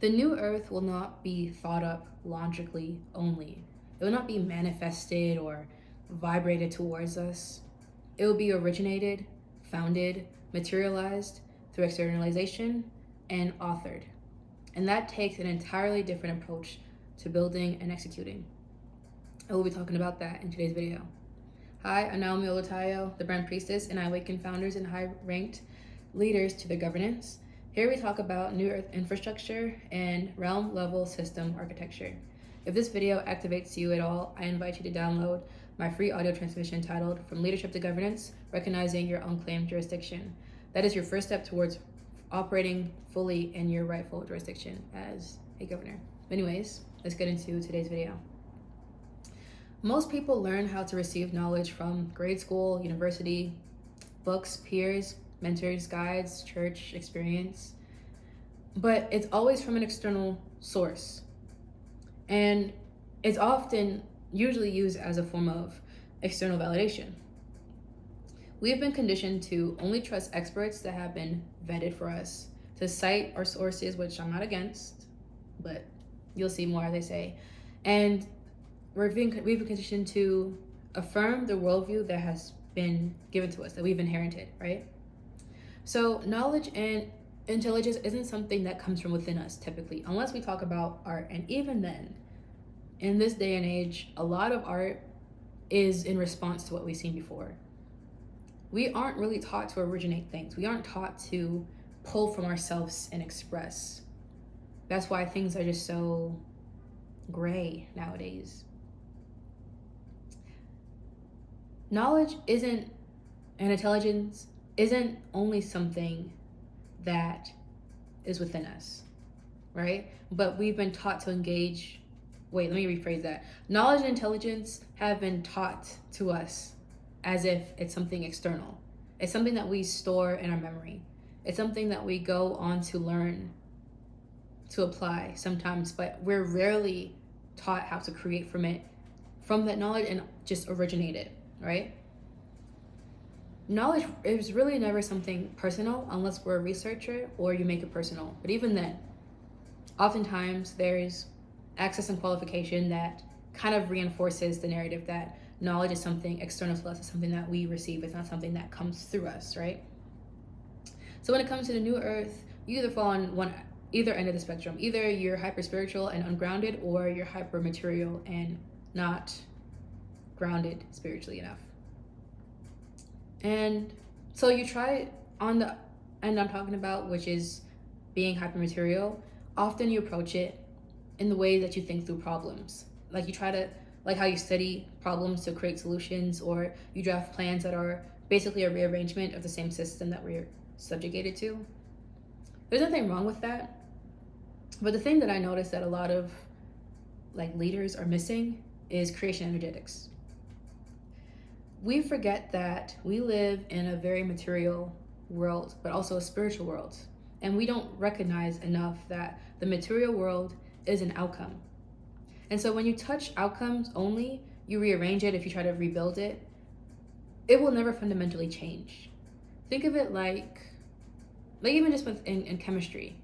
The new earth will not be thought up logically only. It will not be manifested or vibrated towards us. It will be originated, founded, materialized through externalization, and authored. And that takes an entirely different approach to building and executing. I will be talking about that in today's video. Hi, I'm Naomi Olotayo, the Brand Priestess, and I awaken founders and high-ranked leaders to their governance. Here we talk about new Earth infrastructure and realm-level system architecture. If this video activates you at all, I invite you to download my free audio transmission titled From Leadership to Governance, Recognizing Your Unclaimed Jurisdiction. That is your first step towards operating fully in your rightful jurisdiction as a governor. Anyways, let's get into today's video. Most people learn how to receive knowledge from grade school, university, books, peers, mentors, guides, church, experience, but it's always from an external source. And it's often usually used as a form of external validation. We've been conditioned to only trust experts that have been vetted for us, to cite our sources, which I'm not against, but you'll see more as I say. And we've been conditioned to affirm the worldview that has been given to us, that we've inherited, right? So knowledge and intelligence isn't something that comes from within us typically, unless we talk about art. And even then, in this day and age, a lot of art is in response to what we've seen before. We aren't really taught to originate things. We aren't taught to pull from ourselves and express. That's why things are just so gray nowadays. Knowledge and intelligence isn't only something that is within us, right? But we've been taught to engage. Wait, let me rephrase that. Knowledge and intelligence have been taught to us as if it's something external. It's something that we store in our memory. It's something that we go on to learn, to apply sometimes, but we're rarely taught how to create from it, from that knowledge, and just originate it, right? Knowledge is really never something personal unless we're a researcher or you make it personal. But even then, oftentimes there's access and qualification that kind of reinforces the narrative that knowledge is something external to us, it's something that we receive, it's not something that comes through us, right? So when it comes to the new earth, you either fall on either end of the spectrum. Either you're hyper spiritual and ungrounded, or you're hyper material and not grounded spiritually enough. And so you try on the end I'm talking about, which is being hyper material. Often you approach it in the way that you think through problems. Like you try to, like how you study problems to create solutions, or you draft plans that are basically a rearrangement of the same system that we're subjugated to. There's nothing wrong with that. But the thing that I noticed that a lot of leaders are missing is creation energetics. We forget that we live in a very material world, but also a spiritual world. And we don't recognize enough that the material world is an outcome. And so when you touch outcomes only, you rearrange it, if you try to rebuild it, it will never fundamentally change. Think of it like even just in chemistry.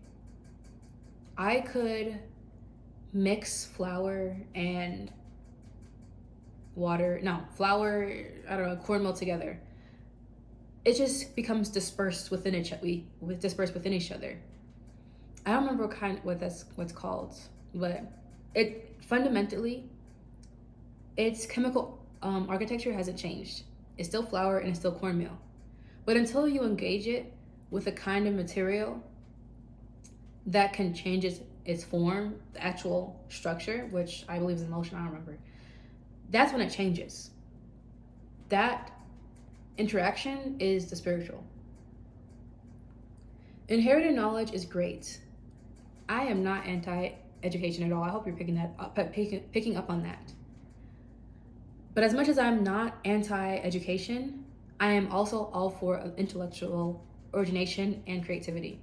I could mix flour and cornmeal together. It just becomes dispersed within each other. I don't remember what's called, but it fundamentally, its chemical architecture hasn't changed. It's still flour and it's still cornmeal. But until you engage it with a kind of material that can change its form, the actual structure, which I believe is emotion, I don't remember, that's when it changes. That interaction is the spiritual. Inherited knowledge is great. I am not anti-education at all. I hope you're picking up on that. But as much as I'm not anti-education, I am also all for intellectual origination and creativity.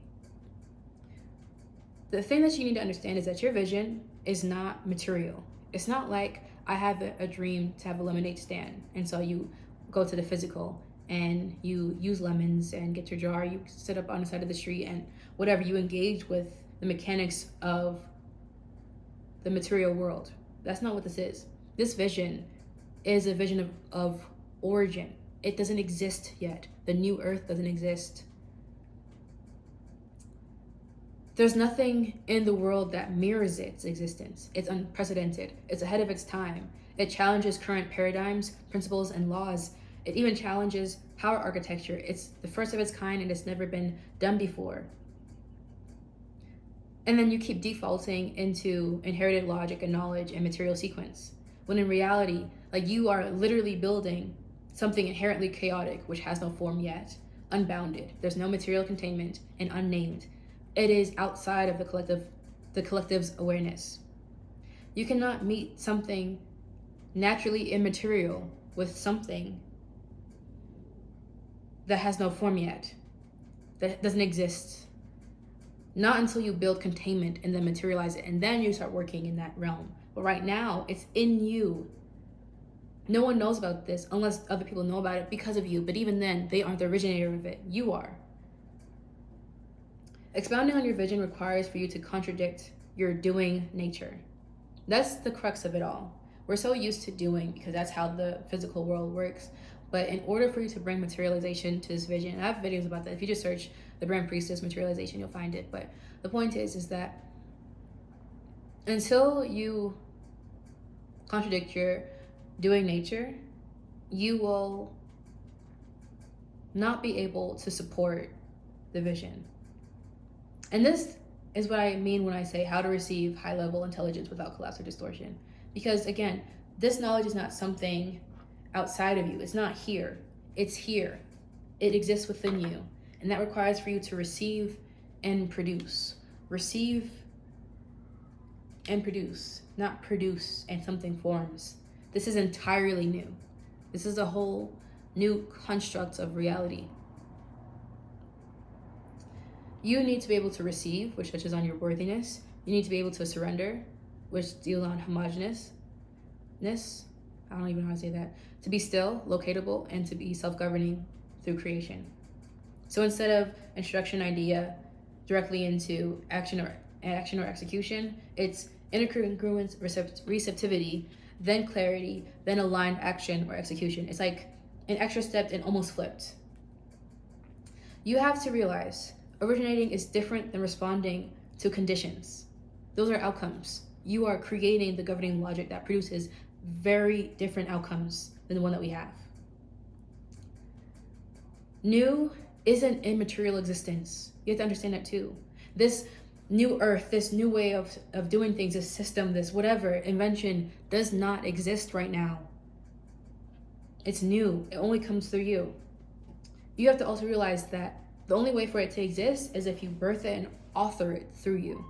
The thing that you need to understand is that your vision is not material. It's not like I have a dream to have a lemonade stand, and so you go to the physical and you use lemons and get your jar, you sit up on the side of the street and whatever, you engage with the mechanics of the material world. That's not what this is. This vision is a vision of origin. It doesn't exist yet. The new earth doesn't exist. There's nothing in the world that mirrors its existence. It's unprecedented. It's ahead of its time. It challenges current paradigms, principles, and laws. It even challenges power architecture. It's the first of its kind and it's never been done before. And then you keep defaulting into inherited logic and knowledge and material sequence. When in reality, like, you are literally building something inherently chaotic, which has no form yet, unbounded. There's no material containment and unnamed. It is outside of the collective's awareness. You cannot meet something naturally immaterial with something that has no form yet, that doesn't exist. Not until you build containment and then materialize it, and then you start working in that realm. But right now, it's in you. No one knows about this unless other people know about it because of you. But even then, they aren't the originator of it. You are. Expounding on your vision requires for you to contradict your doing nature. That's the crux of it all. We're so used to doing because that's how the physical world works. But in order for you to bring materialization to this vision, and I have videos about that. If you just search the Brand Priestess materialization, you'll find it. But the point is that until you contradict your doing nature, you will not be able to support the vision. And this is what I mean when I say how to receive high-level intelligence without collapse or distortion. Because again, this knowledge is not something outside of you. It's not here. It's here. It exists within you. And that requires for you to receive and produce. Receive and produce, not produce and something forms. This is entirely new. This is a whole new construct of reality. You need to be able to receive, which touches on your worthiness. You need to be able to surrender, which deals on homogeneousness. I don't even know how to say that. To be still, locatable, and to be self-governing through creation. So instead of introduction idea directly into action or execution, it's intercongruence, receptivity, then clarity, then aligned action or execution. It's like an extra step and almost flipped. You have to realize originating is different than responding to conditions. Those are outcomes. You are creating the governing logic that produces very different outcomes than the one that we have. New is an immaterial existence. You have to understand that too. This new earth, this new way of doing things, this system, this whatever, invention does not exist right now. It's new. It only comes through you. You have to also realize that the only way for it to exist is if you birth it and author it through you.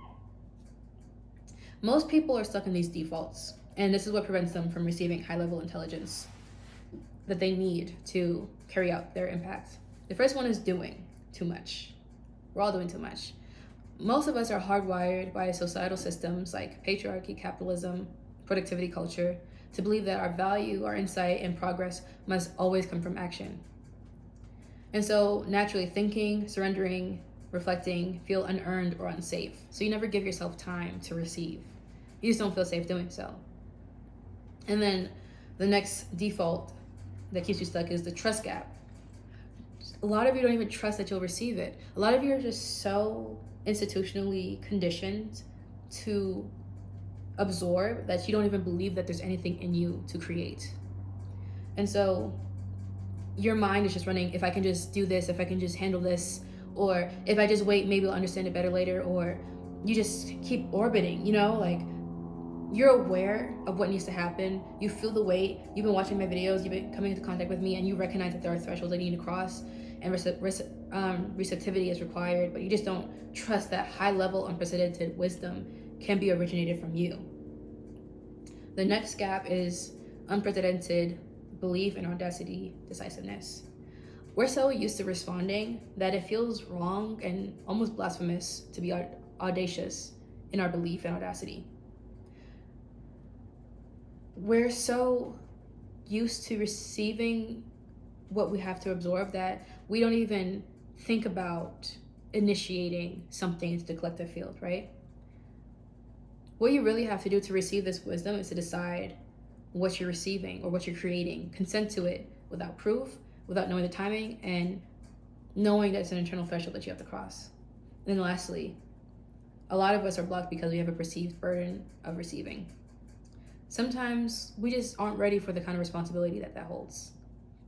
Most people are stuck in these defaults, and this is what prevents them from receiving high-level intelligence that they need to carry out their impact. The first one is doing too much. We're all doing too much. Most of us are hardwired by societal systems like patriarchy, capitalism, productivity culture, to believe that our value, our insight, and progress must always come from action. And so naturally thinking, surrendering, reflecting feel unearned or unsafe. So you never give yourself time to receive. You just don't feel safe doing so. And then the next default that keeps you stuck is the trust gap. A lot of you don't even trust that you'll receive it. A lot of you are just so institutionally conditioned to absorb that you don't even believe that there's anything in you to create. And so your mind is just running, if I can just do this, if I can just handle this, or if I just wait, maybe I'll understand it better later, or you just keep orbiting, like you're aware of what needs to happen. You feel the weight. You've been watching my videos, you've been coming into contact with me, and you recognize that there are thresholds that you need to cross, and receptivity is required, but you just don't trust that high-level, unprecedented wisdom can be originated from you. The next gap is unprecedented belief and audacity, decisiveness. We're so used to responding that it feels wrong and almost blasphemous to be audacious in our belief and audacity. We're so used to receiving what we have to absorb that we don't even think about initiating something into the collective field, right? What you really have to do to receive this wisdom is to decide what you're receiving or what you're creating. Consent to it without proof, without knowing the timing, and knowing that it's an internal threshold that you have to cross. And then lastly, a lot of us are blocked because we have a perceived burden of receiving. Sometimes we just aren't ready for the kind of responsibility that holds.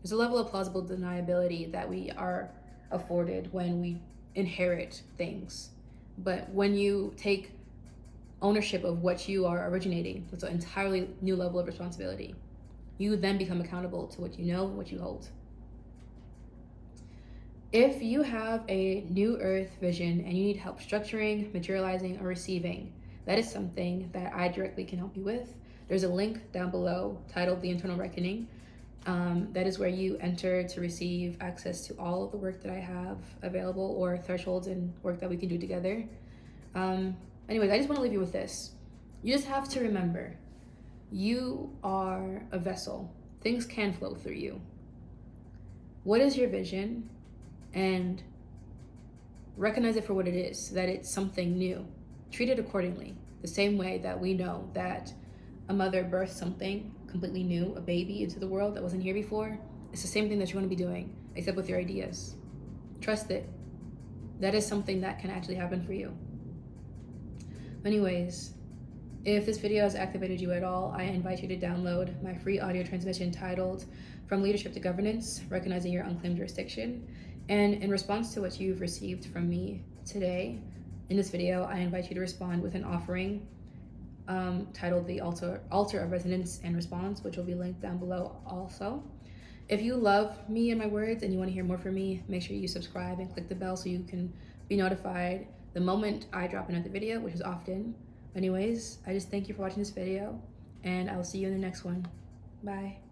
There's a level of plausible deniability that we are afforded when we inherit things. But when you take ownership of what you are originating, it's an entirely new level of responsibility. You then become accountable to what you know, what you hold. If you have a new Earth vision and you need help structuring, materializing, or receiving, that is something that I directly can help you with. There's a link down below titled The Internal Reckoning. That is where you enter to receive access to all of the work that I have available, or thresholds and work that we can do together. Anyways, I just want to leave you with this. You just have to remember, you are a vessel. Things can flow through you. What is your vision? And recognize it for what it is, that it's something new. Treat it accordingly. The same way that we know that a mother birthed something completely new, a baby into the world that wasn't here before. It's the same thing that you want to be doing, except with your ideas. Trust it. That is something that can actually happen for you. Anyways, if this video has activated you at all, I invite you to download my free audio transmission titled From Leadership to Governance, Recognizing Your Unclaimed Jurisdiction. And in response to what you've received from me today, in this video, I invite you to respond with an offering titled The Altar of Resonance and Response, which will be linked down below also. If you love me and my words and you want to hear more from me, make sure you subscribe and click the bell so you can be notified the moment I drop another video, which is often. Anyways, I just thank you for watching this video, and I will see you in the next one. Bye.